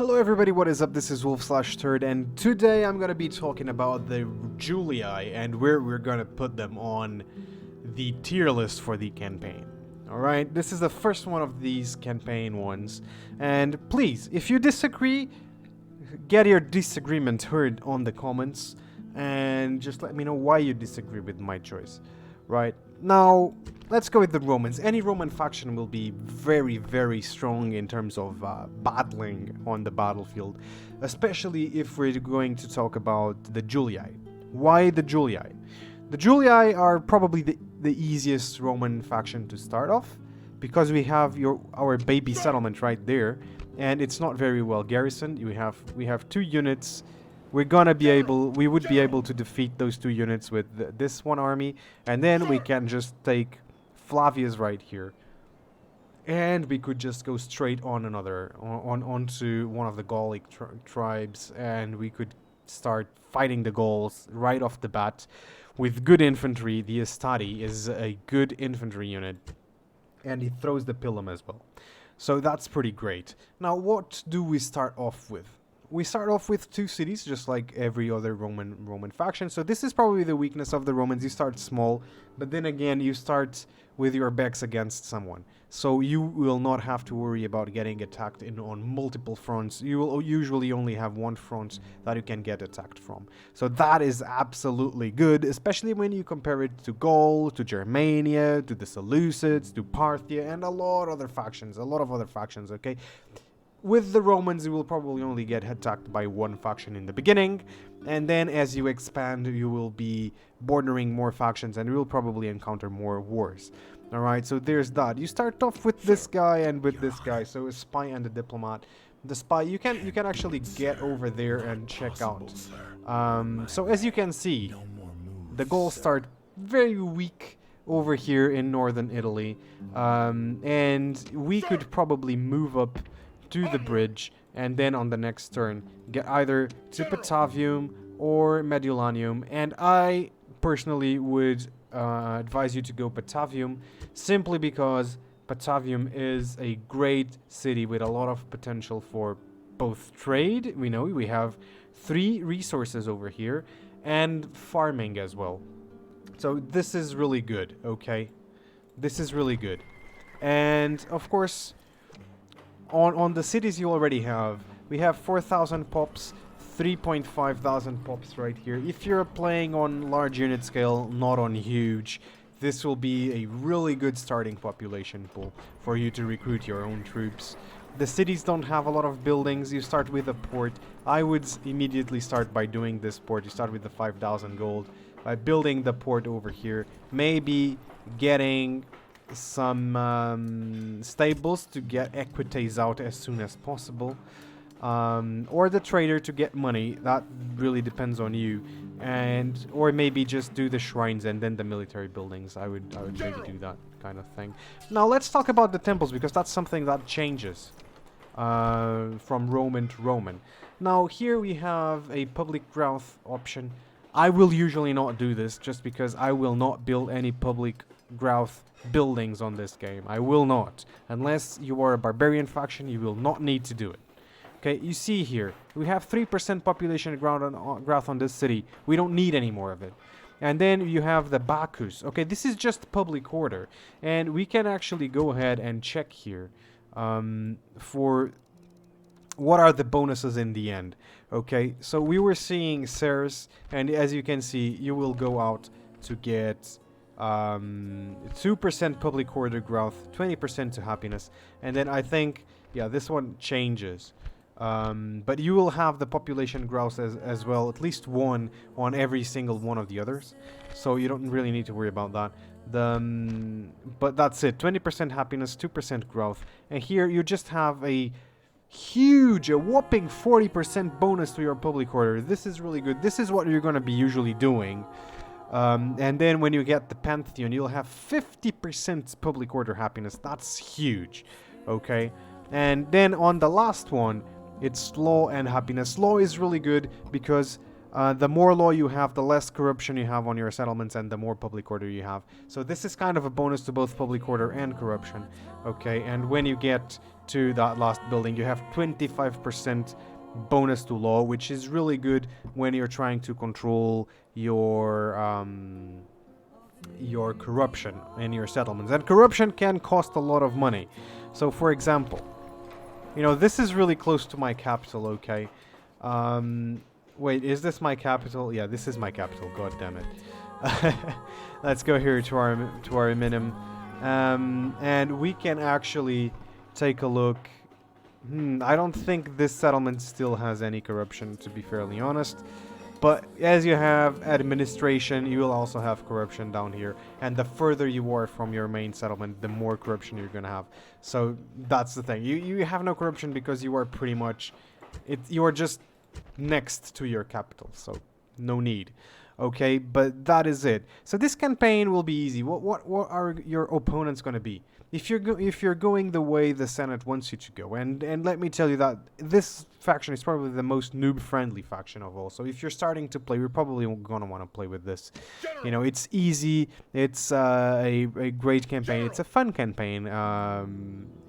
Hello everybody, what is up? This is Wolf/Turd, and today I'm gonna be talking about the Julii and where we're gonna put them on the tier list for the campaign. Alright, this is the first one of these campaign ones, and please, if you disagree, get your disagreement heard on the comments, and just let me know why you disagree with my choice. Right, now, let's go with the Romans. Any Roman faction will be very, very strong in terms of battling on the battlefield, especially if we're going to talk about the Julii. Why the Julii? The Julii are probably the easiest Roman faction to start off, because we have our baby settlement right there, and it's not very well garrisoned. We have 2 units. We would be able to defeat those 2 units with this one army, and then we can just take Flavius right here, and we could just go straight on onto one of the Gallic tribes, and we could start fighting the Gauls right off the bat with good infantry. The Estati is a good infantry unit, and he throws the Pilum as well, so that's pretty great. Now, what do we start off with? We start off with 2 cities, just like every other Roman faction. So this is probably the weakness of the Romans. You start small, but then again, you start with your backs against someone. So you will not have to worry about getting attacked on multiple fronts. You will usually only have one front that you can get attacked from. So that is absolutely good, especially when you compare it to Gaul, to Germania, to the Seleucids, to Parthia, and a lot of other factions, okay? With the Romans, you will probably only get attacked by one faction in the beginning, and then as you expand, you will be bordering more factions, and you will probably encounter more wars. Alright, so there's that. You start off with this guy and with this guy, so a spy and a diplomat. The spy, you can actually get over there and check out. So as you can see, the Gauls start very weak over here in northern Italy, and we could probably move up to the bridge, and then on the next turn get either to Patavium or Medulanium, and I personally would advise you to go Patavium, simply because Patavium is a great city with a lot of potential for both trade. We know we have 3 resources over here, and farming as well. So this is really good, okay? This is really good. And of course, on the cities you already have, we have 4,000 pops, 3,500 pops right here. If you're playing on large unit scale, not on huge, this will be a really good starting population pool for you to recruit your own troops. The cities don't have a lot of buildings. You start with a port. I would immediately start by doing this port. You start with the 5,000 gold by building the port over here, maybe getting some stables to get equites out as soon as possible, or the trader to get money. That really depends on you, or maybe just do the shrines and then the military buildings. I would maybe do that kind of thing. Now let's talk about the temples, because that's something that changes from Roman to Roman. Now here we have a public growth option. I will usually not do this, just because I will not build any public growth buildings on this game. I will not. Unless you are a barbarian faction, you will not need to do it. Okay, you see here, we have 3% population growth on this city. We don't need any more of it. And then you have the Bacchus. Okay, this is just public order. And we can actually go ahead and check here for what are the bonuses in the end. Okay, so we were seeing Ceres, and as you can see, you will go out to get 2% public order growth, 20% to happiness, and then I think, yeah, this one changes. But you will have the population growth as well, at least one on every single one of the others, so you don't really need to worry about that. But that's it, 20% happiness, 2% growth, and here you just have a whopping 40% bonus to your public order. This is really good. This is what you're going to be usually doing. And then when you get the Pantheon, you'll have 50% public order happiness. That's huge, okay? And then on the last one, it's law and happiness. Law is really good because the more law you have, the less corruption you have on your settlements, and the more public order you have. So this is kind of a bonus to both public order and corruption, okay? And when you get to that last building, you have 25% bonus to law, which is really good when you're trying to control your corruption in your settlements. And corruption can cost a lot of money. So for example, you know, this is really close to my capital, okay? Wait, is this my capital? Yeah, this is my capital, god damn it. Let's go here to our minimum. And we can actually take a look. I don't think this settlement still has any corruption, to be fairly honest. But as you have administration, you will also have corruption down here. And the further you are from your main settlement, the more corruption you're going to have. So that's the thing. You have no corruption because you are pretty much... you are just next to your capital. So no need. Okay, but that is it. So this campaign will be easy. What are your opponents going to be? If you're going the way the Senate wants you to go, and let me tell you that this faction is probably the most noob-friendly faction of all. So if you're starting to play, you're probably gonna want to play with this. You know, it's easy. It's a great campaign. It's a fun campaign.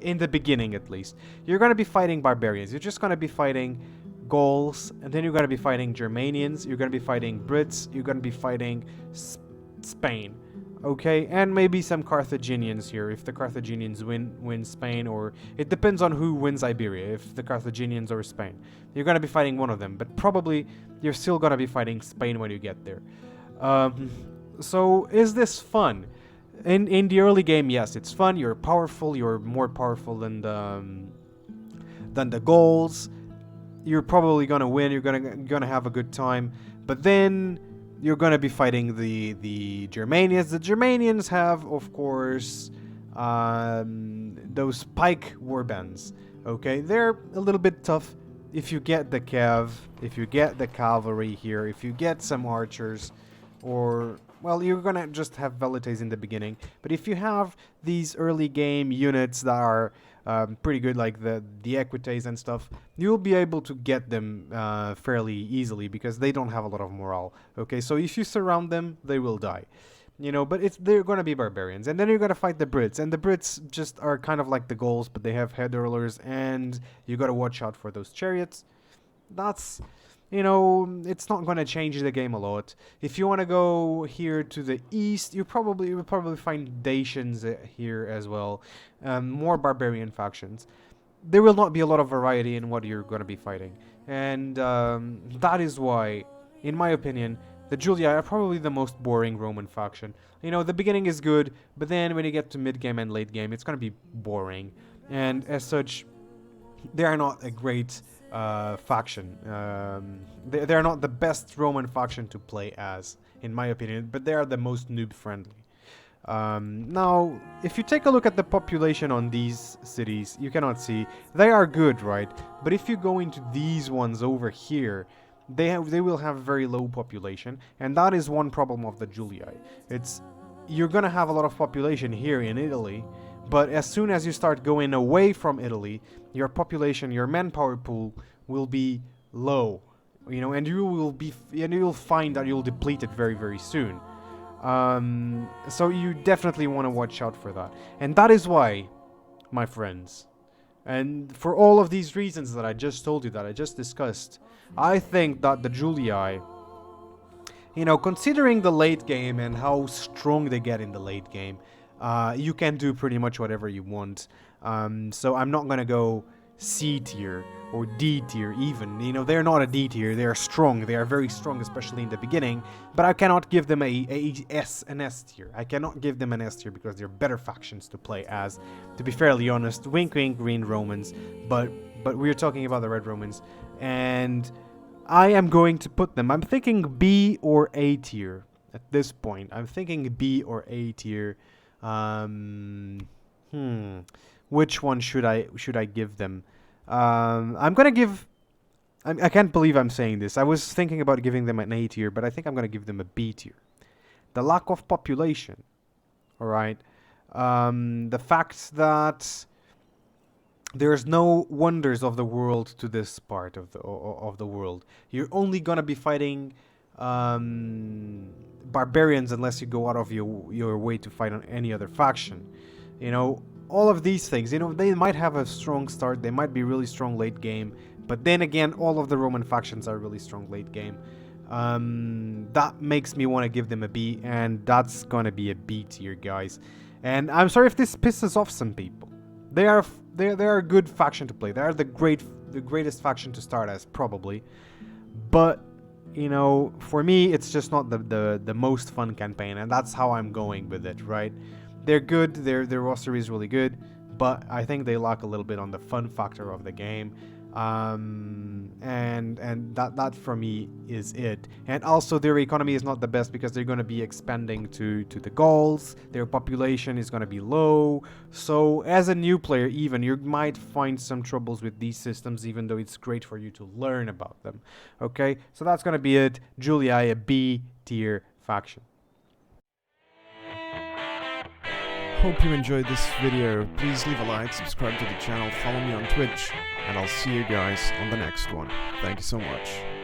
In the beginning, at least, you're gonna be fighting barbarians. You're just gonna be fighting Gauls, and then you're gonna be fighting Germanians. You're gonna be fighting Brits. You're gonna be fighting Spain. Okay, and maybe some Carthaginians here, if the Carthaginians win Spain, or it depends on who wins Iberia, if the Carthaginians or Spain. You're gonna be fighting one of them, but probably you're still gonna be fighting Spain when you get there. So is this fun? In the early game, yes, it's fun. You're powerful. You're more powerful than the Gauls. You're probably gonna win. You're gonna have a good time, but then you're gonna be fighting the Germanians. The Germanians have, of course, those pike warbands. Okay, they're a little bit tough. If you get the cav, if you get the cavalry here, if you get some archers, or well, you're gonna just have velites in the beginning. But if you have these early game units that are pretty good, like the equites and stuff, you'll be able to get them fairly easily because they don't have a lot of morale. Okay, so if you surround them, they will die. You know, but they're gonna be barbarians, and then you're gonna fight the Brits, and the Brits just are kind of like the Gauls, but they have head hurlers, and you gotta watch out for those chariots. That's, you know, it's not gonna change the game a lot. If you want to go here to the east, you will probably find Dacians here as well, more barbarian factions. There will not be a lot of variety in what you're gonna be fighting, and that is why, in my opinion, the Julii are probably the most boring Roman faction. You know, the beginning is good, but then when you get to mid-game and late game, it's gonna be boring. And as such, they are not a great faction. They are not the best Roman faction to play as, in my opinion, but they are the most noob-friendly. Now, if you take a look at the population on these cities, you cannot see. They are good, right? But if you go into these ones over here, they will have very low population, and that is one problem of the Julii. You're gonna have a lot of population here in Italy, but as soon as you start going away from Italy, your population, your manpower pool will be low, you know, and you'll find that you'll deplete it very, very soon. So you definitely want to watch out for that, and that is why, my friends, and for all of these reasons that I just told you, that I just discussed, I think that the Julii, you know, considering the late game and how strong they get in the late game, you can do pretty much whatever you want. So I'm not gonna go C tier or D tier even. You know, they're not a D tier. They are strong. They are very strong, especially in the beginning. But I cannot give them an S tier. I cannot give them an S tier because they're better factions to play as. To be fairly honest, wink wink, green Romans. But we're talking about the red Romans, and I am going to put them. I'm thinking B or A tier at this point. I'm thinking B or A tier. Which one should I give them? I'm gonna give. I can't believe I'm saying this. I was thinking about giving them an A tier, but I think I'm gonna give them a B tier. The lack of population. All right. The fact that there's no wonders of the world to this part of the world. You're only gonna be fighting barbarians unless you go out of your way to fight on any other faction. You know, all of these things, you know, they might have a strong start, they might be really strong late game, but then again, all of the Roman factions are really strong late game. That makes me want to give them a B, and that's gonna be a B tier, guys. And I'm sorry if this pisses off some people. They are a good faction to play. They are the greatest faction to start as, probably. But you know, for me, it's just not the most fun campaign, and that's how I'm going with it, right? They're good, their roster is really good, but I think they lack a little bit on the fun factor of the game. And that for me is it. And also their economy is not the best because they're going to be expanding to the Gauls. Their population is going to be low. So as a new player, even, you might find some troubles with these systems, even though it's great for you to learn about them. Okay, so that's going to be it. Julii, a B tier faction. Hope you enjoyed this video. Please leave a like, subscribe to the channel, follow me on Twitch, and I'll see you guys on the next one. Thank you so much.